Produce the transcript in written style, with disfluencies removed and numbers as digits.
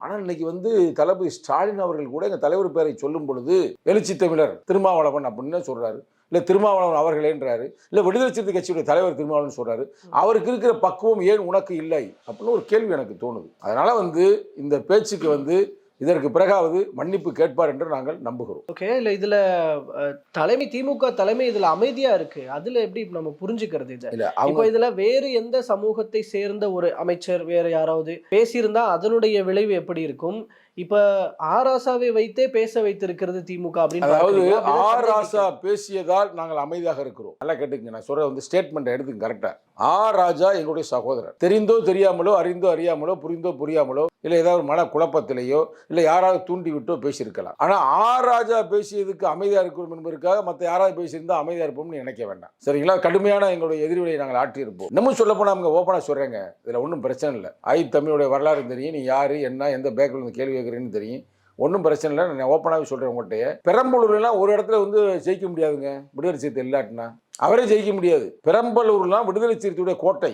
ஆனால் இன்னைக்கு வந்து தளபதி ஸ்டாலின் அவர்கள் கூட எங்கள் தலைவர் பேரை சொல்லும் பொழுது எழுச்சி தமிழர் திருமாவளவன் அப்படின்னு சொல்றாரு, இல்லை திருமாவளவன் அவர்களேன்றாரு, இல்லை விடுதலை சிறுத்தை கட்சியுடைய தலைவர் திருமாவளவன் சொல்றாரு. அவருக்கு இருக்கிற பக்குவம் ஏன் உனக்கு இல்லை அப்படின்னு ஒரு கேள்வி எனக்கு தோணுது. அதனால வந்து இந்த பேச்சுக்கு வந்து இதற்கு பிறகாவது மன்னிப்பு கேட்பார் என்று நாங்கள் நம்புகிறோம். ஓகே, இல்ல இதுல திமுக தலைமை இதுல அமைதியா இருக்கு. அதுல எப்படி நம்ம புரிஞ்சுக்கிறது இதை? இல்ல இப்போ அவங்க இதுல வேறு எந்த சமூகத்தை சேர்ந்த ஒரு அமைச்சர் வேற யாராவது பேசியிருந்தா அதனுடைய விளைவு எப்படி இருக்கும்? இப்ப ஆராசாவை வைத்தே பேச வைத்திருக்கிறது திமுக அப்படின்னு அதாவது பார்க்கறீங்களா? அப்படிதான் ஆர் ராசா சந்தேகிக்கிறேன். பேசியதால் நாங்கள் அமைதியாக இருக்கிறோம். நல்லா கேட்டுங்க, நான் சொல்ற வந்து ஸ்டேட்மெண்ட் எடுத்துங்க கரெக்டா. ஆர் ராஜா எங்களுடைய சகோதரர். தெரிந்தோ தெரியாமலோ, அறிந்தோ அறியாமலோ, புரிந்தோ புரியாமலோ, இல்லை ஏதாவது ஒரு மன குழப்பத்திலேயோ, இல்லை யாராவது தூண்டி விட்டோ பேசியிருக்கலாம். ஆனால் ஆர் ராஜா பேசியதுக்கு அமைதியாக இருக்கிறோம் என்பதற்காக மற்ற யாராவது பேசியிருந்தா அமைதியாக இருப்போம்னு நினைக்க வேண்டாம். சரிங்களா? கடுமையான எங்களுடைய எதிர்வினை நாங்கள் ஆற்றியிருப்போம். இன்னமும் சொல்ல போனால் அவங்க ஓப்பனாக சொல்கிறேங்க, இதில் ஒன்றும் பிரச்சனை இல்லை. தமிழுடைய வரலாறு தெரியும், நீ யார் என்ன எந்த பேக்கில் கேள்வி கேட்குறேன்னு தெரியும், ஒன்றும் பிரச்சனை இல்லை. நான் ஓப்பனாகவே சொல்கிறேன் உங்கள்கிட்ட. பெரம்பலூர்லாம் ஒரு இடத்துல வந்து ஜெயிக்க முடியாதுங்க, விடுதலை சிறுத்தை இல்லாட்டினா அவரே ஜெயிக்க முடியாது. பெரம்பலூர்லாம் விடுதலை சிறுத்தையுடைய கோட்டை.